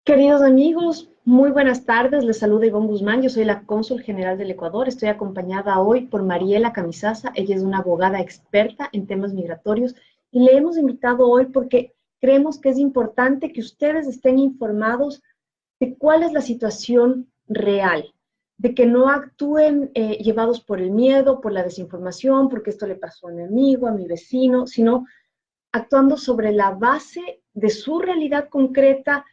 Queridos amigos, muy buenas tardes. Les saluda Ivonne Guzmán. Yo soy la cónsul general del Ecuador. Estoy acompañada hoy por Mariela Camisaza. Ella es una abogada experta en temas migratorios y le hemos invitado hoy porque creemos que es importante que ustedes estén informados de cuál es la situación real, de que no actúen llevados por el miedo, por la desinformación, porque esto le pasó a mi amigo, a mi vecino, sino actuando sobre la base de su realidad concreta,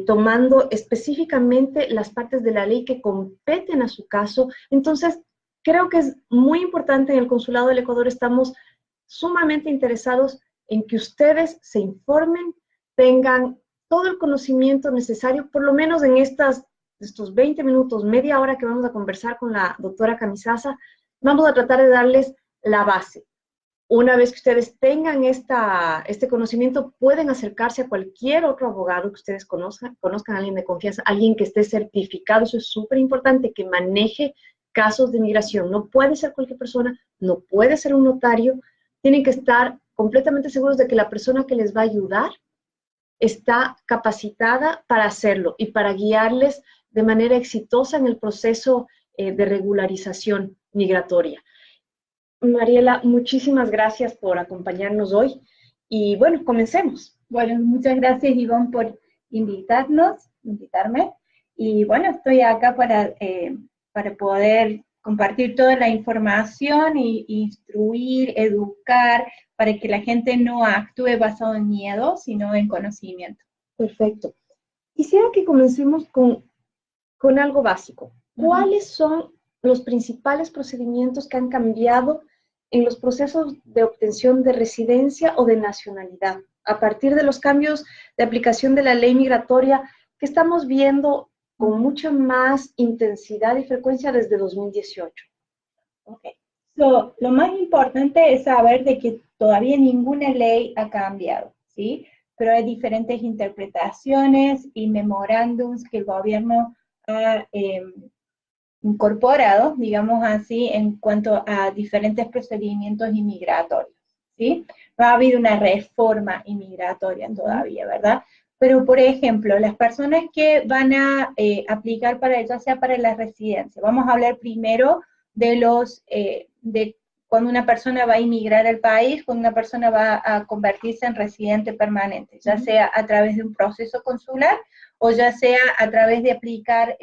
tomando específicamente las partes de la ley que competen a su caso. Entonces, creo que es muy importante. En el Consulado del Ecuador estamos sumamente interesados en que ustedes se informen, tengan todo el conocimiento necesario, por lo menos en estos 20 minutos, media hora que vamos a conversar con la doctora Camisaza. Vamos a tratar de darles la base. Una vez que ustedes tengan este conocimiento, pueden acercarse a cualquier otro abogado que ustedes conozcan a alguien de confianza, alguien que esté certificado. Eso es súper importante, que maneje casos de migración. No puede ser cualquier persona, no puede ser un notario. Tienen que estar completamente seguros de que la persona que les va a ayudar está capacitada para hacerlo y para guiarles de manera exitosa en el proceso de regularización migratoria. Mariela, muchísimas gracias por acompañarnos hoy y bueno, comencemos. Bueno, muchas gracias, Ivonne, por invitarme. Y bueno, estoy acá para poder compartir toda la información y instruir, educar, para que la gente no actúe basado en miedo, sino en conocimiento. Perfecto. Quisiera que comencemos con algo básico. ¿Cuáles son los principales procedimientos que han cambiado en los procesos de obtención de residencia o de nacionalidad a partir de los cambios de aplicación de la ley migratoria que estamos viendo con mucha más intensidad y frecuencia desde 2018? Okay. Lo más importante es saber de que todavía ninguna ley ha cambiado, ¿sí? Pero hay diferentes interpretaciones y memorándums que el gobierno ha incorporado, digamos así, en cuanto a diferentes procedimientos inmigratorios, ¿sí? No ha habido una reforma inmigratoria todavía, ¿verdad? Pero, por ejemplo, las personas que van a aplicar para, ya sea para la residencia, vamos a hablar primero de cuando una persona va a inmigrar al país, cuando una persona va a convertirse en residente permanente, ya sea a través de un proceso consular o ya sea a través de aplicar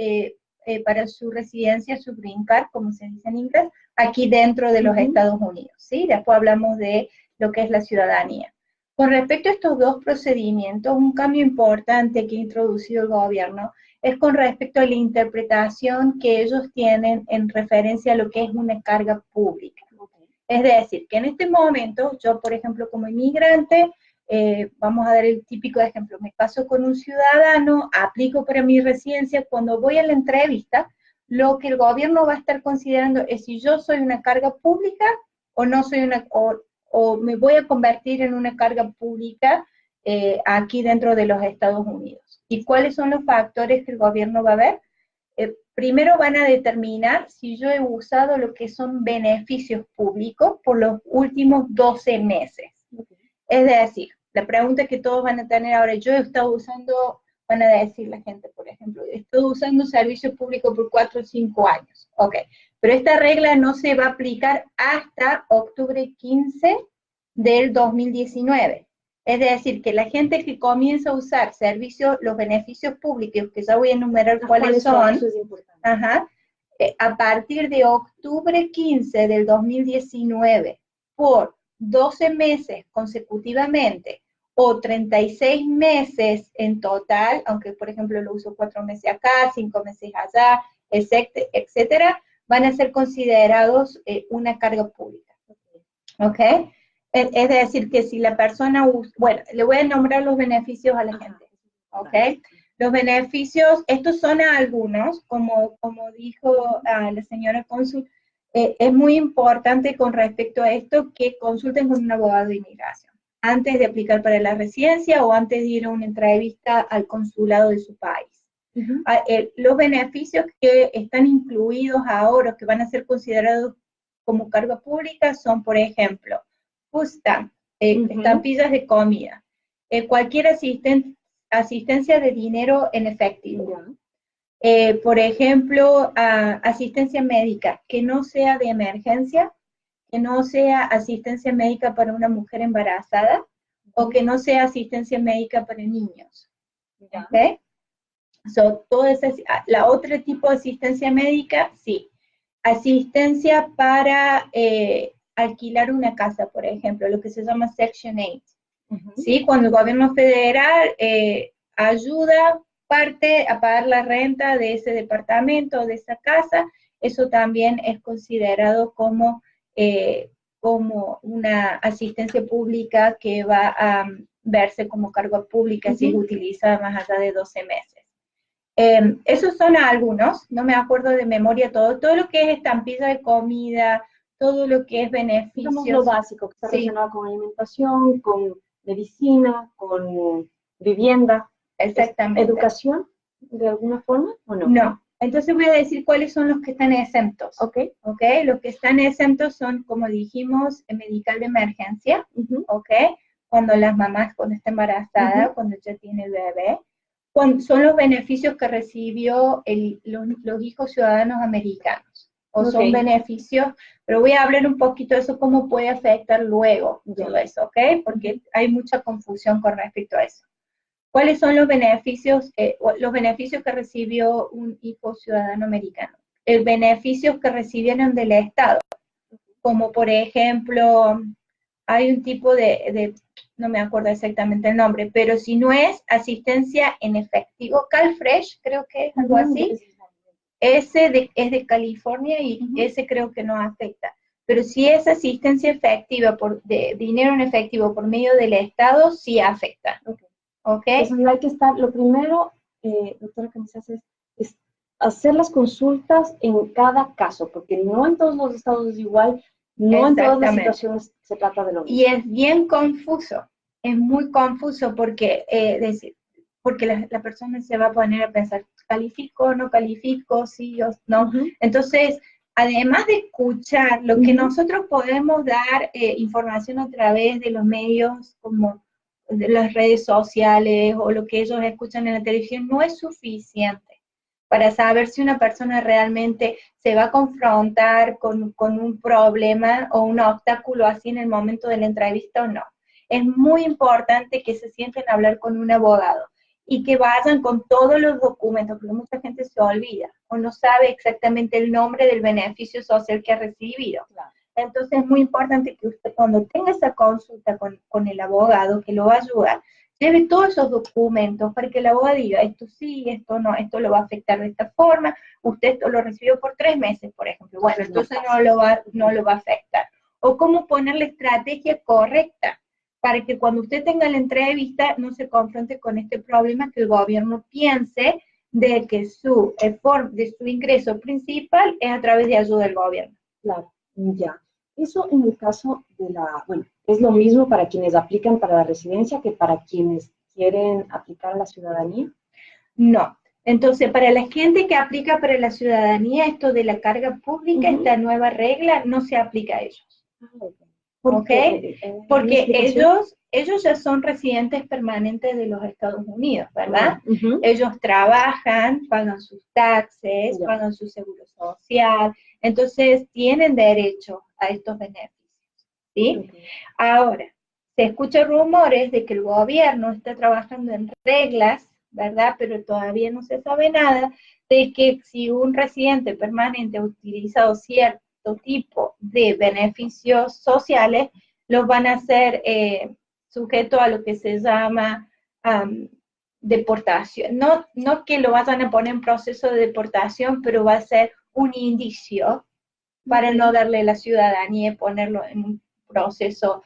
para su residencia, su green card, como se dice en inglés, aquí dentro de los Estados Unidos, ¿sí? Después hablamos de lo que es la ciudadanía. Con respecto a estos dos procedimientos, un cambio importante que ha introducido el gobierno es con respecto a la interpretación que ellos tienen en referencia a lo que es una carga pública. Es decir, que en este momento, yo, por ejemplo, como inmigrante, vamos a dar el típico ejemplo, me caso con un ciudadano, aplico para mi residencia, cuando voy a la entrevista, lo que el gobierno va a estar considerando es si yo soy una carga pública o no soy o me voy a convertir en una carga pública aquí dentro de los Estados Unidos. ¿Y cuáles son los factores que el gobierno va a ver? Primero van a determinar si yo he usado lo que son beneficios públicos por los últimos 12 meses. Es decir, la pregunta que todos van a tener ahora, yo he estado usando, van a decir la gente, por ejemplo, estoy usando servicio público por 4 o 5 años. Ok, pero esta regla no se va a aplicar hasta octubre 15 del 2019. Es decir, que la gente que comienza a usar servicios, los beneficios públicos, que ya voy a enumerar cuáles son, eso es importante. A partir de octubre 15 del 2019, por 12 meses consecutivamente o 36 meses en total, aunque por ejemplo lo uso 4 meses acá, 5 meses allá, etcétera, van a ser considerados una carga pública. ¿Ok? Es decir, que si la persona usa, bueno, le voy a nombrar los beneficios a la gente, ¿ok? Los beneficios, estos son algunos, como dijo la señora cónsul, es muy importante con respecto a esto que consulten con un abogado de inmigración, antes de aplicar para la residencia o antes de ir a una entrevista al consulado de su país. Los beneficios que están incluidos ahora, que van a ser considerados como carga pública, son, por ejemplo, food stamp, estampillas de comida, cualquier asistencia de dinero en efectivo. Por ejemplo, asistencia médica, que no sea de emergencia, que no sea asistencia médica para una mujer embarazada, o que no sea asistencia médica para niños. ¿Okay? La otra tipo de asistencia médica, sí. Asistencia para alquilar una casa, por ejemplo, lo que se llama Section 8. ¿Sí? Cuando el gobierno federal ayuda parte a pagar la renta de ese departamento o de esa casa, eso también es considerado como una asistencia pública que va a verse como carga pública si es utilizada más allá de 12 meses. Esos son algunos, no me acuerdo de memoria todo lo que es estampilla de comida, todo lo que es beneficios. Digamos lo básico, que está relacionado con alimentación, con medicina, con vivienda. Exactamente. ¿Educación, de alguna forma, o no? No. Entonces voy a decir cuáles son los que están exentos. Ok. Los que están exentos son, como dijimos, medical de emergencia, cuando las mamás, cuando está embarazada, cuando ya tiene el bebé. Son los beneficios que recibió los hijos ciudadanos americanos. Son beneficios, pero voy a hablar un poquito de eso, cómo puede afectar luego todo eso, porque hay mucha confusión con respecto a eso. ¿Cuáles son los beneficios que recibió un hijo ciudadano americano? Beneficios que recibieron del Estado, como por ejemplo, hay un tipo no me acuerdo exactamente el nombre, pero si no es asistencia en efectivo, CalFresh, creo que es algo así, ese es de California y ese creo que no afecta. Pero si es asistencia efectiva, de dinero en efectivo por medio del Estado, sí afecta. Entonces hay que estar, lo primero, doctora Camisas, es hacer las consultas en cada caso, porque no en todos los estados es igual, no en todas las situaciones se trata de lo mismo. Y es bien confuso, es muy confuso porque, la persona se va a poner a pensar, ¿califico o no califico? ¿Sí o no? Entonces, además de escuchar, lo que nosotros podemos dar información a través de los medios como de las redes sociales o lo que ellos escuchan en la televisión no es suficiente para saber si una persona realmente se va a confrontar con un problema o un obstáculo así en el momento de la entrevista o no. Es muy importante que se sienten a hablar con un abogado y que vayan con todos los documentos, porque mucha gente se olvida o no sabe exactamente el nombre del beneficio social que ha recibido. Claro. Entonces es muy importante que usted cuando tenga esa consulta con el abogado que lo va a ayudar, lleve todos esos documentos para que el abogado diga, esto sí, esto no, esto lo va a afectar de esta forma, usted esto lo recibió por 3 meses, por ejemplo, bueno, entonces no lo va a afectar. O cómo poner la estrategia correcta para que cuando usted tenga la entrevista no se confronte con este problema que el gobierno piense de que su ingreso principal es a través de ayuda del gobierno. Claro, ya. Eso en el caso es lo mismo para quienes aplican para la residencia que para quienes quieren aplicar a la ciudadanía. No. Entonces, para la gente que aplica para la ciudadanía, esto de la carga pública, esta nueva regla, no se aplica a ellos. ¿Por qué? Porque ellos ya son residentes permanentes de los Estados Unidos, ¿verdad? Ellos trabajan, pagan sus taxes, pagan su seguro social, entonces tienen derecho a estos beneficios, ¿sí? Ahora, se escuchan rumores de que el gobierno está trabajando en reglas, ¿verdad? Pero todavía no se sabe nada de que si un residente permanente ha utilizado cierto tipo de beneficios sociales, los van a hacer sujetos a lo que se llama deportación. No que lo vayan a poner en proceso de deportación, pero va a ser un indicio para no darle la ciudadanía y ponerlo en un proceso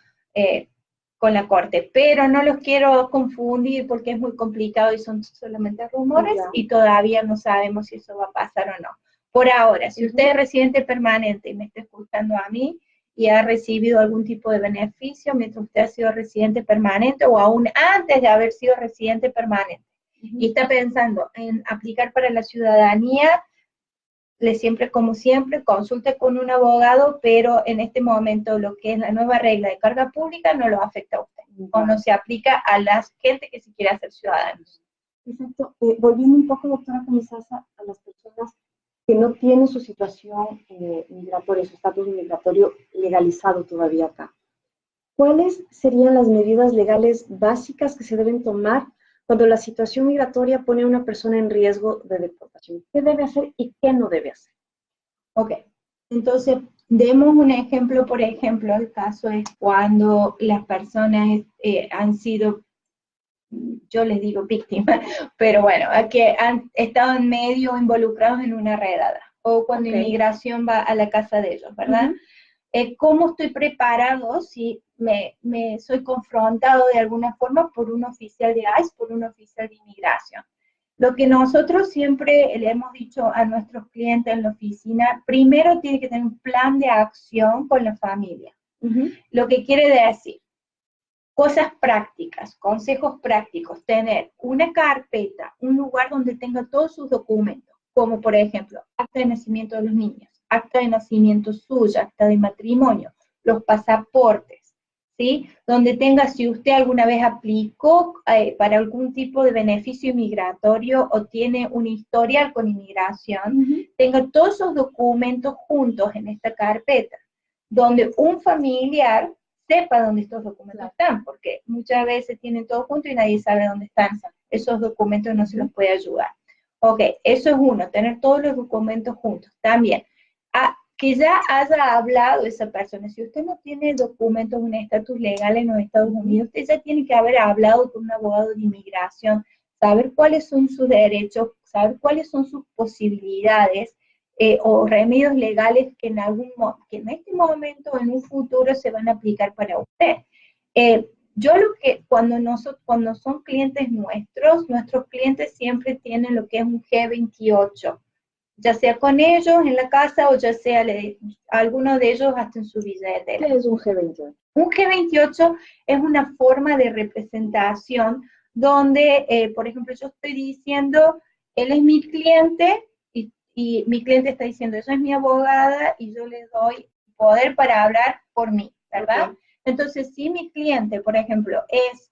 con la corte. Pero no los quiero confundir porque es muy complicado y son solamente rumores y todavía no sabemos si eso va a pasar o no. Por ahora, si usted es residente permanente y me está escuchando a mí y ha recibido algún tipo de beneficio mientras usted ha sido residente permanente o aún antes de haber sido residente permanente y está pensando en aplicar para la ciudadanía, siempre, como siempre, consulte con un abogado, pero en este momento lo que es la nueva regla de carga pública no lo afecta a usted, o no se aplica a la gente que se quiere hacer ciudadanos. Perfecto. Volviendo un poco, doctora Camisasa, a las personas que no tienen su situación migratoria, su estatus migratorio legalizado todavía acá. ¿Cuáles serían las medidas legales básicas que se deben tomar cuando la situación migratoria pone a una persona en riesgo de deportación? ¿Qué debe hacer y qué no debe hacer? Ok, entonces demos un ejemplo. Por ejemplo, el caso es cuando las personas han sido, yo les digo víctimas, pero bueno, que han estado en medio involucrados en una redada, o cuando inmigración va a la casa de ellos, ¿verdad? ¿Cómo estoy preparado si me soy confrontado de alguna forma por un oficial de ICE, por un oficial de inmigración? Lo que nosotros siempre le hemos dicho a nuestros clientes en la oficina, primero tiene que tener un plan de acción con la familia. Lo que quiere decir, cosas prácticas, consejos prácticos, tener una carpeta, un lugar donde tenga todos sus documentos, como por ejemplo, acta de nacimiento de los niños, acta de nacimiento suya, acta de matrimonio, los pasaportes, ¿sí? Donde tenga, si usted alguna vez aplicó para algún tipo de beneficio inmigratorio o tiene un historial con inmigración, tenga todos esos documentos juntos en esta carpeta, donde un familiar sepa dónde estos documentos están, porque muchas veces tienen todo junto y nadie sabe dónde están. Esos documentos no se los puede ayudar. Ok, eso es uno, tener todos los documentos juntos. También, que ya haya hablado esa persona. Si usted no tiene documentos, un estatus legal en los Estados Unidos, usted ya tiene que haber hablado con un abogado de inmigración, saber cuáles son sus derechos, saber cuáles son sus posibilidades, o remedios legales que en este momento o en un futuro se van a aplicar para usted. Yo cuando son clientes nuestros clientes siempre tienen lo que es un G28, ya sea con ellos en la casa o ya sea alguno de ellos hasta en su billetera. ¿Qué es un G28? Un G28 es una forma de representación donde, por ejemplo, yo estoy diciendo, él es mi cliente, y mi cliente está diciendo, ella es mi abogada y yo le doy poder para hablar por mí, ¿verdad? Okay. Entonces, si mi cliente, por ejemplo, es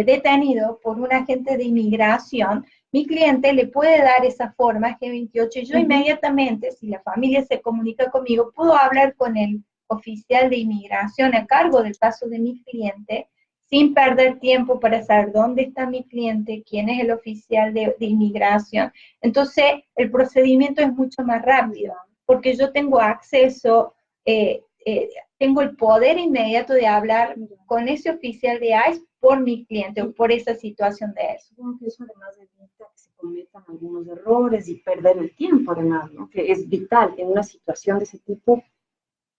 detenido por un agente de inmigración, mi cliente le puede dar esa forma G28 y yo inmediatamente, si la familia se comunica conmigo, puedo hablar con el oficial de inmigración a cargo del caso de mi cliente, sin perder tiempo para saber dónde está mi cliente, quién es el oficial de inmigración. Entonces, el procedimiento es mucho más rápido, porque yo tengo acceso, tengo el poder inmediato de hablar con ese oficial de ICE por mi cliente o por esa situación de eso. Supongo que eso además evita que se cometan algunos errores y perder el tiempo, además, ¿no? Que es vital en una situación de ese tipo.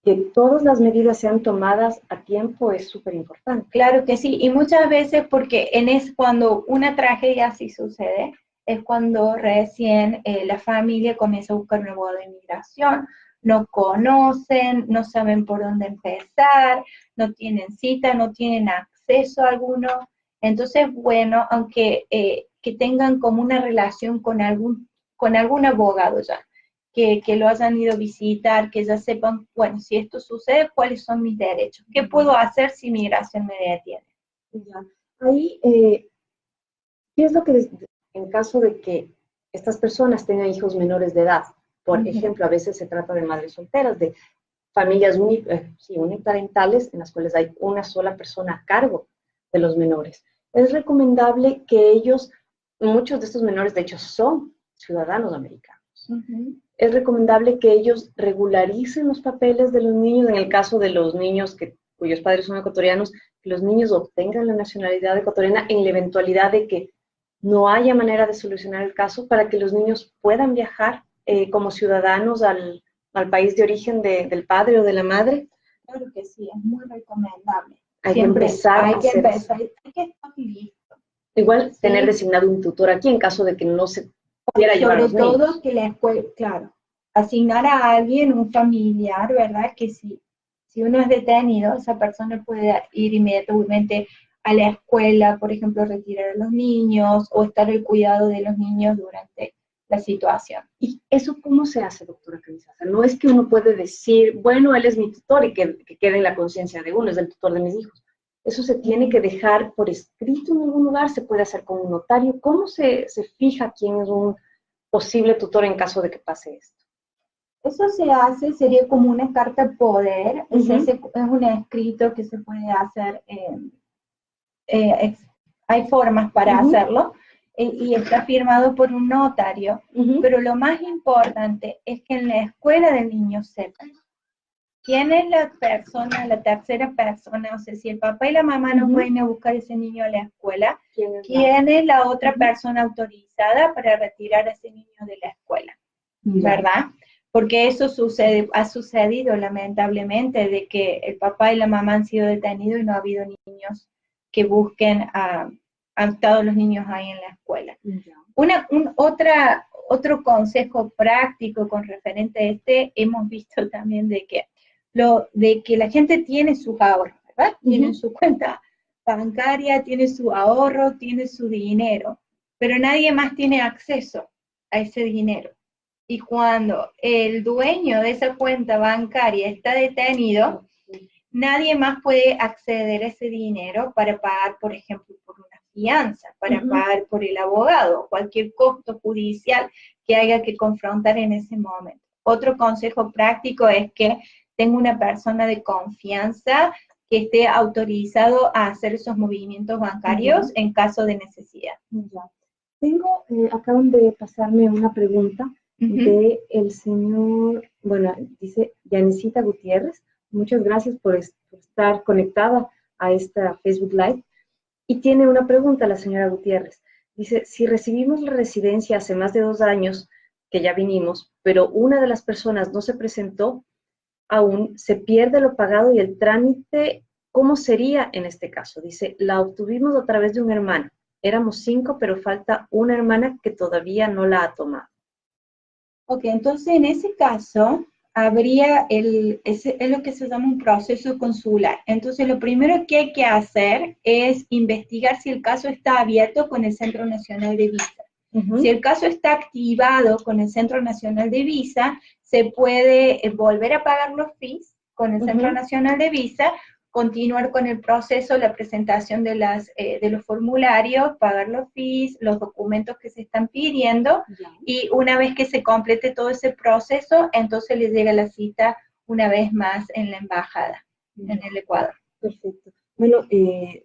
Que todas las medidas sean tomadas a tiempo es súper importante. Claro que sí, y muchas veces porque cuando una tragedia así sucede, es cuando recién la familia comienza a buscar un abogado de inmigración, no conocen, no saben por dónde empezar, no tienen cita, no tienen acceso a alguno. Entonces, bueno, aunque que tengan como una relación con algún abogado ya, que lo hayan ido a visitar, que ya sepan, bueno, si esto sucede, ¿cuáles son mis derechos? ¿Qué puedo hacer si migración me detiene? Ya. Ahí, ¿qué es lo que, en caso de que estas personas tengan hijos menores de edad? Por ejemplo, a veces se trata de madres solteras, de familias uniparentales en las cuales hay una sola persona a cargo de los menores. Es recomendable que muchos de estos menores de hecho son ciudadanos americanos. Es recomendable que ellos regularicen los papeles de los niños, en el caso de los niños cuyos padres son ecuatorianos, que los niños obtengan la nacionalidad ecuatoriana en la eventualidad de que no haya manera de solucionar el caso, para que los niños puedan viajar como ciudadanos al país de origen del padre o de la madre. Claro que sí, es muy recomendable. Hay que empezar hay que estar listo. Igual tener designado un tutor aquí en caso de que no se pudiera llevar a los niños. Sobre todo que la escuela, claro, asignar a alguien, un familiar, ¿verdad? Que si uno es detenido, esa persona puede ir inmediatamente a la escuela, por ejemplo, retirar a los niños o estar al cuidado de los niños durante la situación. ¿Y eso cómo se hace, doctora Camisaza? No es que uno puede decir, bueno, él es mi tutor y que quede en la conciencia de uno, es el tutor de mis hijos. Eso se tiene que dejar por escrito en algún lugar, se puede hacer con un notario. ¿Cómo se fija quién es un posible tutor en caso de que pase esto? Eso se hace, sería como una carta de poder, es un escrito que se puede hacer, hay formas para hacerlo, y está firmado por un notario, pero lo más importante es que en la escuela del niño sepan quién es la persona, la tercera persona, o sea, si el papá y la mamá no pueden ir a buscar a ese niño a la escuela, ¿quién es la otra persona autorizada para retirar a ese niño de la escuela? ¿Verdad? Porque eso ha sucedido lamentablemente, de que el papá y la mamá han sido detenidos y no ha habido niños que busquen, han estado los niños ahí en la escuela. Otro consejo práctico con referente a hemos visto también de que la gente tiene sus ahorros, ¿verdad? Tienen su cuenta bancaria, tiene su ahorro, tiene su dinero, pero nadie más tiene acceso a ese dinero. Y cuando el dueño de esa cuenta bancaria está detenido, nadie más puede acceder a ese dinero para pagar, por ejemplo, por una fianza, para pagar por el abogado, cualquier costo judicial que haya que confrontar en ese momento. Otro consejo práctico es que tenga una persona de confianza que esté autorizado a hacer esos movimientos bancarios en caso de necesidad. Tengo, acaban de pasarme una pregunta de el señor, bueno, dice Yanisita Gutiérrez. Muchas gracias por estar conectada a esta Facebook Live. Y tiene una pregunta la señora Gutiérrez. Dice, si recibimos la residencia hace más de 2 años, que ya vinimos, pero una de las personas no se presentó, aún se pierde lo pagado y el trámite, ¿cómo sería en este caso? Dice, la obtuvimos a través de un hermano. Éramos 5, pero falta una hermana que todavía no la ha tomado. Ok, entonces en ese caso habría es lo que se llama un proceso consular. Entonces lo primero que hay que hacer es investigar si el caso está abierto con el Centro Nacional de Visa. Si el caso está activado con el Centro Nacional de Visa, se puede volver a pagar los fees con el Centro Nacional de Visa, continuar con el proceso, la presentación de los formularios, pagar los fees, los documentos que se están pidiendo, y una vez que se complete todo ese proceso, entonces le llega la cita una vez más en la embajada, en el Ecuador. Perfecto. Bueno,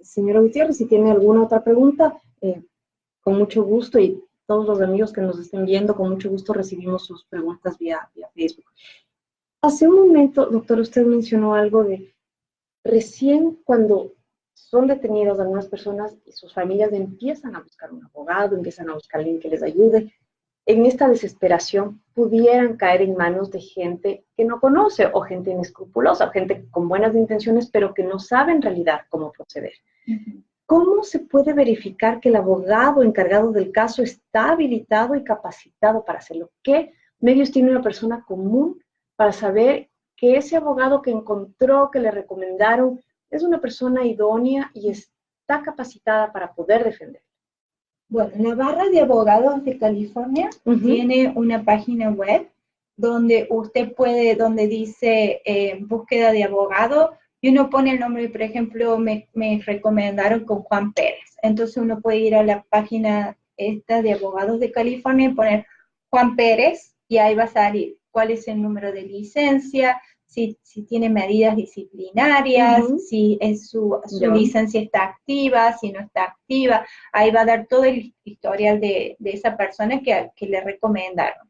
señora Gutiérrez, si tiene alguna otra pregunta, con mucho gusto, y todos los amigos que nos estén viendo, con mucho gusto recibimos sus preguntas vía Facebook. Hace un momento, doctor, usted mencionó algo de recién cuando son detenidos algunas personas y sus familias empiezan a buscar un abogado, empiezan a buscar a alguien que les ayude. En esta desesperación pudieran caer en manos de gente que no conoce, o gente inescrupulosa, o gente con buenas intenciones, pero que no sabe en realidad cómo proceder. ¿Cómo se puede verificar que el abogado encargado del caso está habilitado y capacitado para hacerlo? ¿Qué medios tiene una persona común para saber que ese abogado que encontró, que le recomendaron, es una persona idónea y está capacitada para poder defender? Bueno, la barra de abogados de California tiene una página web donde usted puede, donde dice búsqueda de abogado, y uno pone el nombre. Por ejemplo, me recomendaron con Juan Pérez. Entonces uno puede ir a la página esta de abogados de California y poner Juan Pérez, y ahí va a salir cuál es el número de licencia, si tiene medidas disciplinarias, si su licencia está activa, si no está activa. Ahí va a dar todo el historial de esa persona que le recomendaron.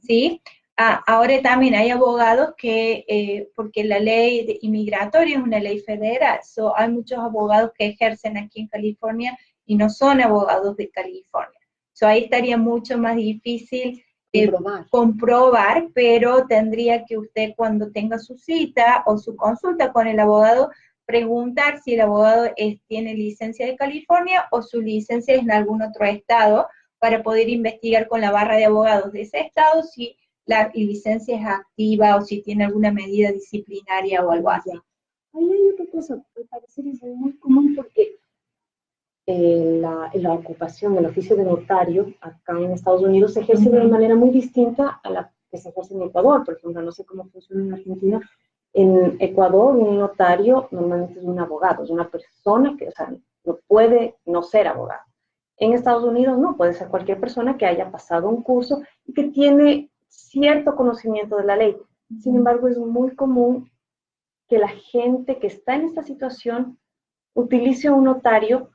¿Sí? Ahora también hay abogados que, porque la ley inmigratoria es una ley federal, hay muchos abogados que ejercen aquí en California y no son abogados de California. Ahí estaría mucho más difícil comprobar, pero tendría que usted, cuando tenga su cita o su consulta con el abogado, preguntar si el abogado tiene licencia de California o su licencia es en algún otro estado, para poder investigar con la barra de abogados de ese estado si la licencia es activa o si tiene alguna medida disciplinaria o algo así. Ahí hay otra cosa, me parece que es muy común, porque la ocupación del oficio de notario acá en Estados Unidos se ejerce de una manera muy distinta a la que se ejerce en Ecuador. Por ejemplo, no sé cómo funciona en Argentina. En Ecuador, un notario normalmente es un abogado, es una persona que, o sea, no puede no ser abogado. En Estados Unidos no, puede ser cualquier persona que haya pasado un curso y que tiene cierto conocimiento de la ley. Sin embargo, es muy común que la gente que está en esta situación utilice a un notario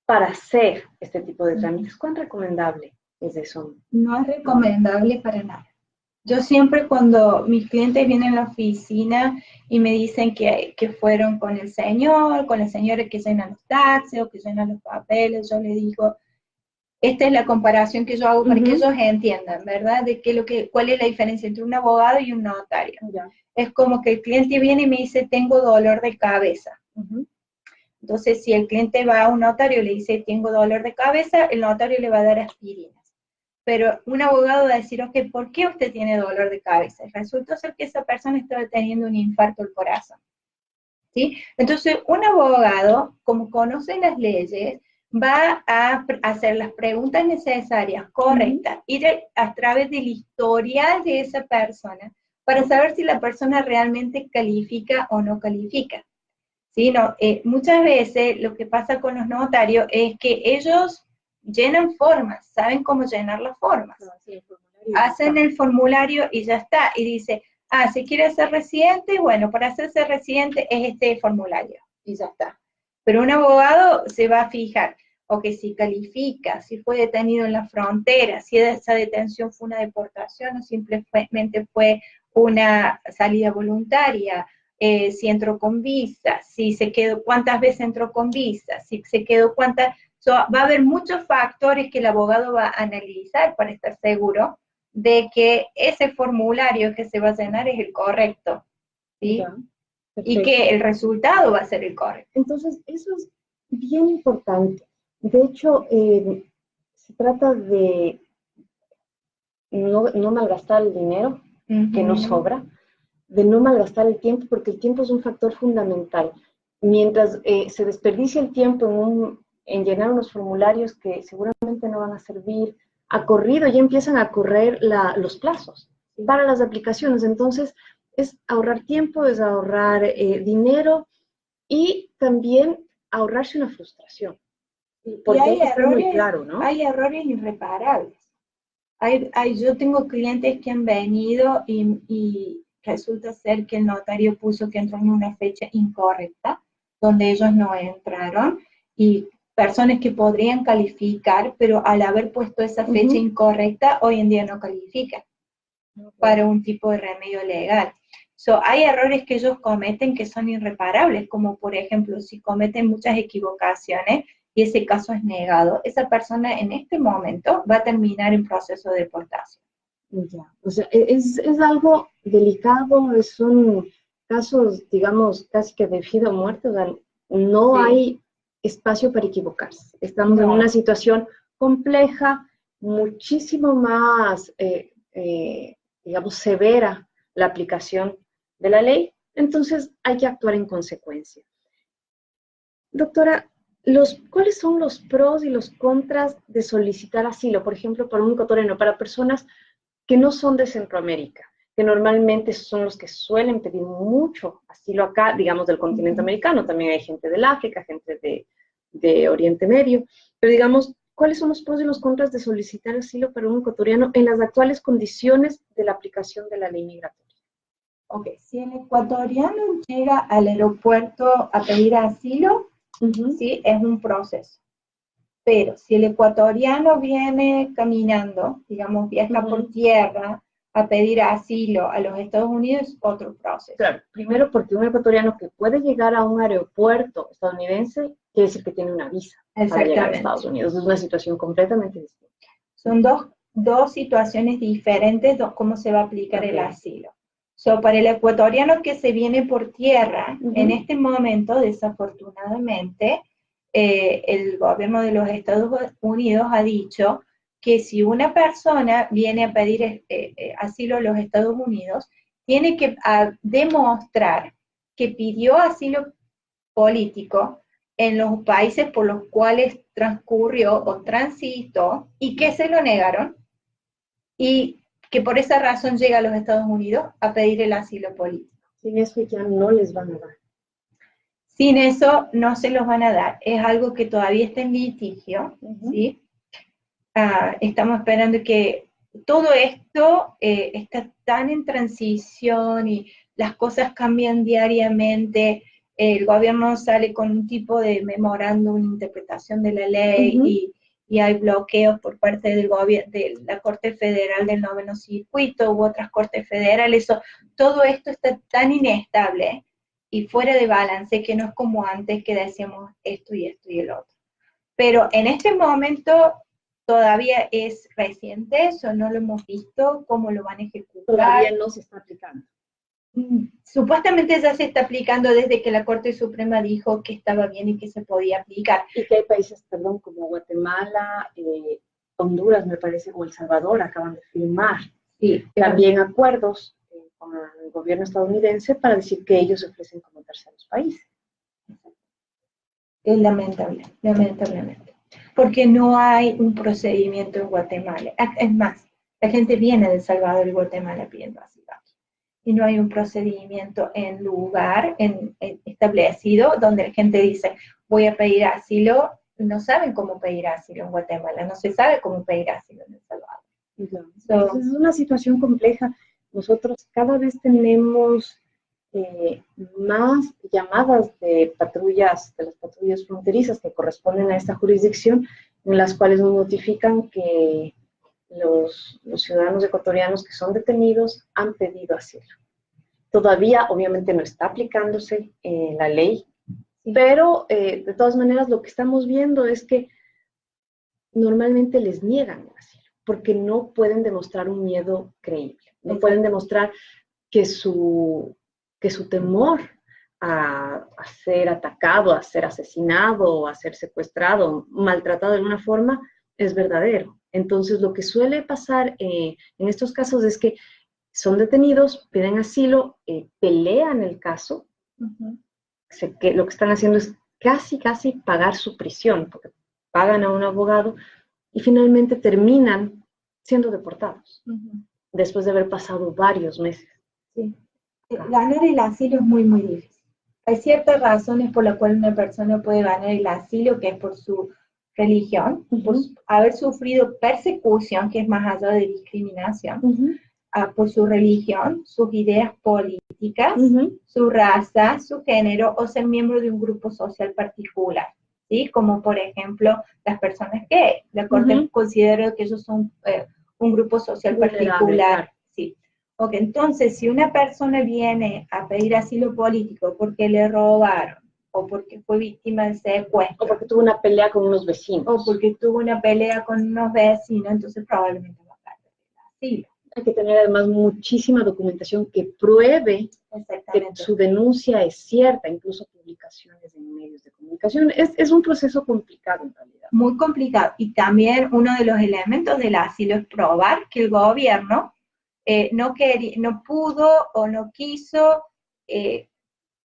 para hacer este tipo de trámites. ¿Cuán recomendable es eso? No es recomendable para nada. Yo siempre cuando mis clientes vienen a la oficina y me dicen que fueron con el señor que llena los taxes o que llena los papeles, yo le digo, esta es la comparación que yo hago para que ellos entiendan, ¿verdad? De cuál es la diferencia entre un abogado y un notario. Es como que el cliente viene y me dice, tengo dolor de cabeza. Entonces, si el cliente va a un notario y le dice, tengo dolor de cabeza, el notario le va a dar aspirinas. Pero un abogado va a decir, ok, ¿por qué usted tiene dolor de cabeza? Resulta ser que esa persona estaba teniendo un infarto al corazón. ¿Sí? Entonces, un abogado, como conoce las leyes, va a hacer las preguntas necesarias, correctas, ir a través del historial de esa persona para saber si la persona realmente califica o no califica. ¿Sí? No, muchas veces lo que pasa con los notarios es que ellos llenan formas, saben cómo llenar las formas. Hacen el formulario y ya está. Y dice, si quiere ser residente, bueno, para hacerse residente es este formulario. Y ya está. Pero un abogado se va a fijar, o que si califica, si fue detenido en la frontera, si esa detención fue una deportación o simplemente fue una salida voluntaria, si entró con visa, si se quedó, cuántas veces entró con visa, si se quedó cuántas. Va a haber muchos factores que el abogado va a analizar para estar seguro de que ese formulario que se va a llenar es el correcto, ¿sí? Y que el resultado va a ser el correcto. Entonces, eso es bien importante. De hecho, se trata de no malgastar el dinero que nos sobra, de no malgastar el tiempo, porque el tiempo es un factor fundamental. Mientras se desperdicia el tiempo en llenar unos formularios que seguramente no van a servir, a corrido ya empiezan a correr los plazos para las aplicaciones. Entonces, es ahorrar tiempo, es ahorrar dinero y también ahorrarse una frustración. Porque hay errores, muy claro, ¿no? Hay errores irreparables. Yo tengo clientes que han venido y resulta ser que el notario puso que entró en una fecha incorrecta, donde ellos no entraron, y personas que podrían calificar, pero al haber puesto esa fecha incorrecta, hoy en día no califican para un tipo de remedio legal. Hay errores que ellos cometen que son irreparables, como por ejemplo, si cometen muchas equivocaciones y ese caso es negado, esa persona en este momento va a terminar en proceso de deportación. Ya, o sea, es algo delicado, son casos, digamos, casi que de vida o muerte, o sea, no hay espacio para equivocarse. Estamos en una situación compleja, muchísimo más, digamos, severa la aplicación de la ley, entonces hay que actuar en consecuencia. Doctora, ¿cuáles son los pros y los contras de solicitar asilo? Por ejemplo, para un ecuatoriano, para personas que no son de Centroamérica, que normalmente son los que suelen pedir mucho asilo acá, digamos, del continente americano. También hay gente del África, gente de Oriente Medio. Pero digamos, ¿cuáles son los pros y los contras de solicitar asilo para un ecuatoriano en las actuales condiciones de la aplicación de la ley migratoria? Ok, si el ecuatoriano llega al aeropuerto a pedir asilo, sí, es un proceso. Pero si el ecuatoriano viene caminando, digamos, viaja por tierra a pedir asilo a los Estados Unidos, otro proceso. Claro, primero porque un ecuatoriano que puede llegar a un aeropuerto estadounidense quiere decir que tiene una visa para llegar a Estados Unidos. Es una situación completamente distinta. Son dos situaciones diferentes de cómo se va a aplicar el asilo. Para el ecuatoriano que se viene por tierra, en este momento, desafortunadamente, el gobierno de los Estados Unidos ha dicho que si una persona viene a pedir asilo a los Estados Unidos, tiene que demostrar que pidió asilo político en los países por los cuales transcurrió o transitó y que se lo negaron y que por esa razón llega a los Estados Unidos a pedir el asilo político. Sin eso ya no les van a dar. Sin eso no se los van a dar. Es algo que todavía está en litigio, ¿sí? Estamos esperando que todo esto está tan en transición y las cosas cambian diariamente. El gobierno sale con un tipo de memorándum, interpretación de la ley y hay bloqueos por parte del gobierno, de la Corte Federal del Noveno Circuito u otras cortes federales. Todo esto está tan inestable y fuera de balance que no es como antes que decíamos esto y esto y el otro. Pero en este momento todavía es reciente, eso no lo hemos visto, cómo lo van a ejecutar. Todavía no se está aplicando. Supuestamente ya se está aplicando desde que la Corte Suprema dijo que estaba bien y que se podía aplicar. Y que hay países, perdón, como Guatemala, Honduras, me parece, o El Salvador, acaban de firmar también acuerdos con el gobierno estadounidense para decir que ellos se ofrecen como terceros países. Es lamentable, lamentablemente. Porque no hay un procedimiento en Guatemala. Es más, la gente viene de El Salvador y Guatemala pidiendo asilo. Y no hay un procedimiento en lugar establecido donde la gente dice, voy a pedir asilo. No saben cómo pedir asilo en Guatemala, no se sabe cómo pedir asilo en El Salvador. Entonces es una situación compleja. Nosotros cada vez tenemos más llamadas de patrullas, de las patrullas fronterizas que corresponden a esta jurisdicción, en las cuales nos notifican que los ciudadanos ecuatorianos que son detenidos han pedido asilo. Todavía, obviamente, no está aplicándose la ley, pero de todas maneras lo que estamos viendo es que normalmente les niegan el asilo, porque no pueden demostrar un miedo creíble, no pueden demostrar que su temor a ser atacado, a ser asesinado, a ser secuestrado, maltratado de alguna forma, es verdadero. Entonces, lo que suele pasar en estos casos es que son detenidos, piden asilo, pelean el caso, que lo que están haciendo es casi pagar su prisión, porque pagan a un abogado y finalmente terminan siendo deportados, después de haber pasado varios meses. Sí. Ganar el asilo es muy, muy difícil. Hay ciertas razones por las cuales una persona puede ganar el asilo, que es por su religión, por haber sufrido persecución, que es más allá de discriminación, por su religión, sus ideas políticas, su raza, su género, o ser miembro de un grupo social particular, ¿sí? Como por ejemplo las personas que la Corte considera que ellos son un grupo social particular, sí. Ok, entonces, si una persona viene a pedir asilo político porque le robaron, o porque fue víctima de secuestro, o porque tuvo una pelea con unos vecinos, o porque tuvo una pelea con unos vecinos, entonces probablemente va a perder el asilo. Hay que tener además muchísima documentación que pruebe que su denuncia es cierta, incluso publicaciones en medios de comunicación. Es un proceso complicado en realidad. Muy complicado. Y también uno de los elementos del asilo es probar que el gobierno no pudo o no quiso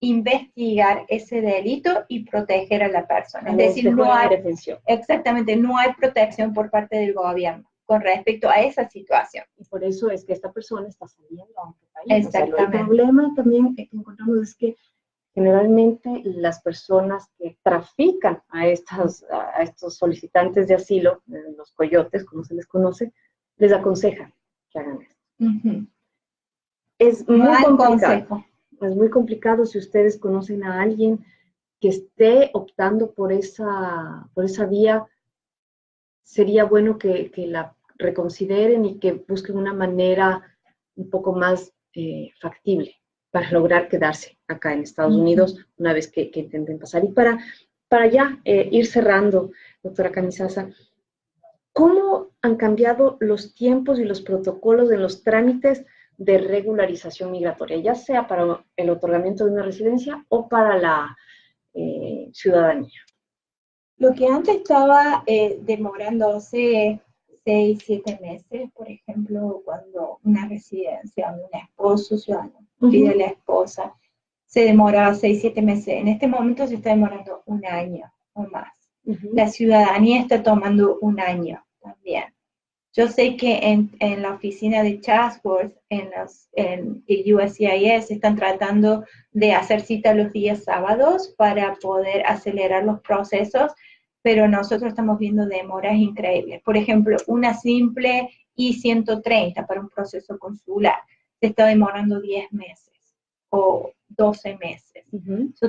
investigar ese delito y proteger a la persona. Es decir, no hay defensión. Exactamente, no hay protección por parte del gobierno con respecto a esa situación. Y por eso es que esta persona está saliendo a otro país. Exactamente. O sea, el problema también que encontramos es que generalmente las personas que trafican a estos solicitantes de asilo, los coyotes, como se les conoce, les aconsejan que hagan esto. Es muy complicado. Es muy complicado si ustedes conocen a alguien que esté optando por esa vía. Sería bueno que la reconsideren y que busquen una manera un poco más factible para lograr quedarse acá en Estados Unidos una vez que intenten pasar. Y para ya ir cerrando, doctora Camisasa, ¿cómo han cambiado los tiempos y los protocolos en los trámites de regularización migratoria, ya sea para el otorgamiento de una residencia o para la ciudadanía? Lo que antes estaba demorándose 6, 7 meses, por ejemplo, cuando una residencia, un esposo ciudadano pide a la esposa, se demoraba 6, 7 meses. En este momento se está demorando un año o más. La ciudadanía está tomando un año también. Yo sé que en la oficina de Chatsworth, en el USCIS, están tratando de hacer cita los días sábados para poder acelerar los procesos, pero nosotros estamos viendo demoras increíbles. Por ejemplo, una simple I-130 para un proceso consular se está demorando 10 meses o 12 meses.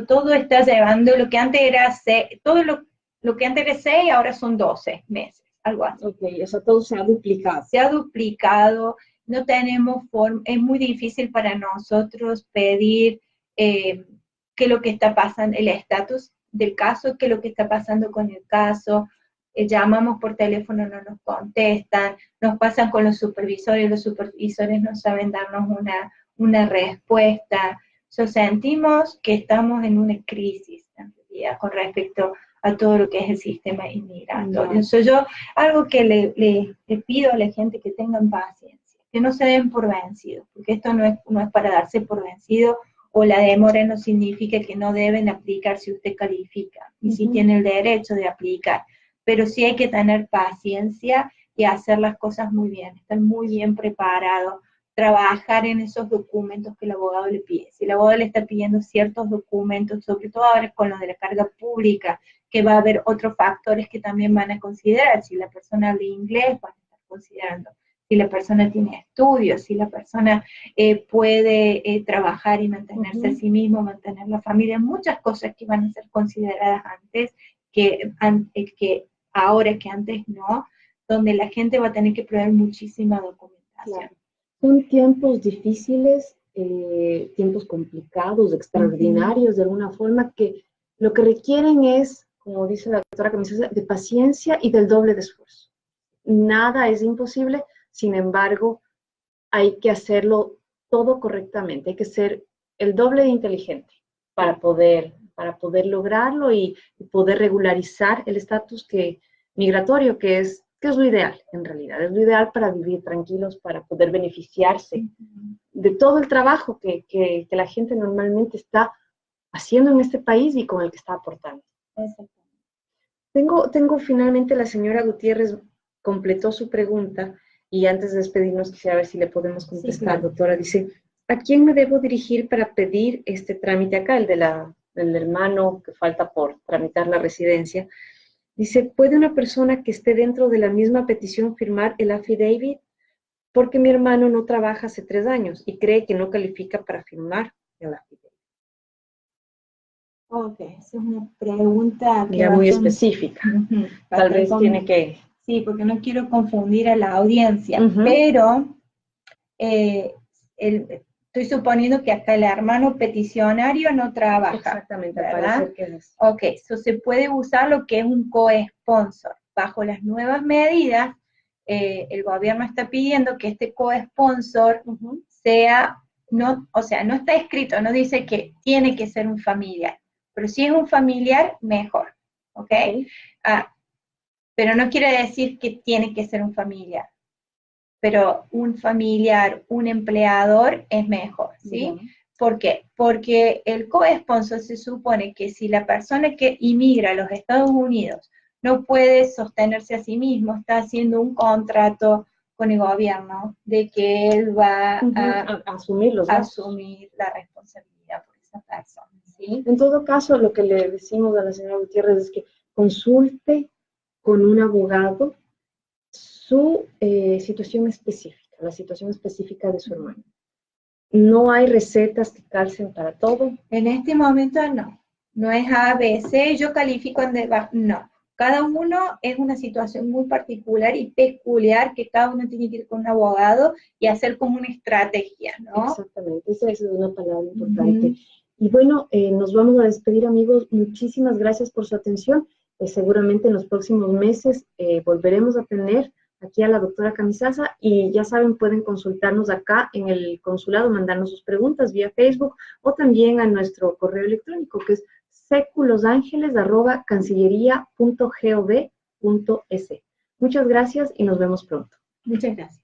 Todo está llevando, lo que antes era todo lo que antes era 6, ahora son 12 meses, algo así. Ok, eso todo se ha duplicado. Se ha duplicado, no tenemos forma, es muy difícil para nosotros pedir qué es lo que está pasando, el estatus del caso, qué es lo que está pasando con el caso, llamamos por teléfono, no nos contestan, nos pasan con los supervisores no saben darnos una respuesta. Sentimos que estamos en una crisis en realidad con respecto a todo lo que es el sistema inmigratorio. Algo que le pido a la gente que tengan paciencia, que no se den por vencidos, porque esto no es para darse por vencido, o la demora no significa que no deben aplicar si usted califica, y si tiene el derecho de aplicar, pero sí hay que tener paciencia y hacer las cosas muy bien, estar muy bien preparado, trabajar en esos documentos que el abogado le pide. Si el abogado le está pidiendo ciertos documentos, sobre todo ahora con lo de la carga pública, que va a haber otros factores que también van a considerar, si la persona habla inglés, van a estar considerando, si la persona tiene estudios, si la persona puede trabajar y mantenerse a sí mismo, mantener la familia, muchas cosas que van a ser consideradas antes, que ahora que antes no, donde la gente va a tener que proveer muchísima documentación. Claro. Son tiempos difíciles, tiempos complicados, extraordinarios de alguna forma, que lo que requieren es, como dice la doctora Camisosa, de paciencia y del doble de esfuerzo. Nada es imposible, sin embargo, hay que hacerlo todo correctamente, hay que ser el doble de inteligente para poder lograrlo y poder regularizar el estatus migratorio, que es lo ideal, en realidad. Es lo ideal para vivir tranquilos, para poder beneficiarse de todo el trabajo que la gente normalmente está haciendo en este país y con el que está aportando. Tengo finalmente, la señora Gutiérrez completó su pregunta, y antes de despedirnos quisiera ver si le podemos contestar, sí, claro. Doctora. Dice, ¿a quién me debo dirigir para pedir este trámite acá, el del hermano que falta por tramitar la residencia? Dice, ¿puede una persona que esté dentro de la misma petición firmar el affidavit? Porque mi hermano no trabaja hace 3 años y cree que no califica para firmar el affidavit. Ok, esa es una pregunta que ya muy específica. Tal vez tiene que... Sí, porque no quiero confundir a la audiencia, pero estoy suponiendo que acá el hermano peticionario no trabaja. Exactamente, ¿verdad? parece que es. Ok, se puede usar lo que es un co-sponsor. Bajo las nuevas medidas, el gobierno está pidiendo que este co-sponsor sea, no está escrito, no dice que tiene que ser un familiar, pero si es un familiar, mejor, ¿ok? Pero no quiere decir que tiene que ser un familiar, pero un familiar, un empleador es mejor, ¿sí? ¿Por qué? Porque el co-sponsor se supone que si la persona que inmigra a los Estados Unidos no puede sostenerse a sí mismo, está haciendo un contrato con el gobierno de que él va a asumir la responsabilidad por esa persona, ¿sí? En todo caso, lo que le decimos a la señora Gutiérrez es que consulte con un abogado su situación específica, la situación específica de su hermano. No hay recetas que calcen para todo. En este momento no es A, B, C, yo califico en debajo, no. Cada uno es una situación muy particular y peculiar que cada uno tiene que ir con un abogado y hacer como una estrategia, ¿no? Exactamente, esa es una palabra importante. Y bueno, nos vamos a despedir, amigos. Muchísimas gracias por su atención. Seguramente en los próximos meses volveremos a tener aquí a la doctora Camisaza, y ya saben, pueden consultarnos acá en el consulado, mandarnos sus preguntas vía Facebook o también a nuestro correo electrónico, que es seculosangeles@cancillería.gov.es. Muchas gracias y nos vemos pronto. Muchas gracias.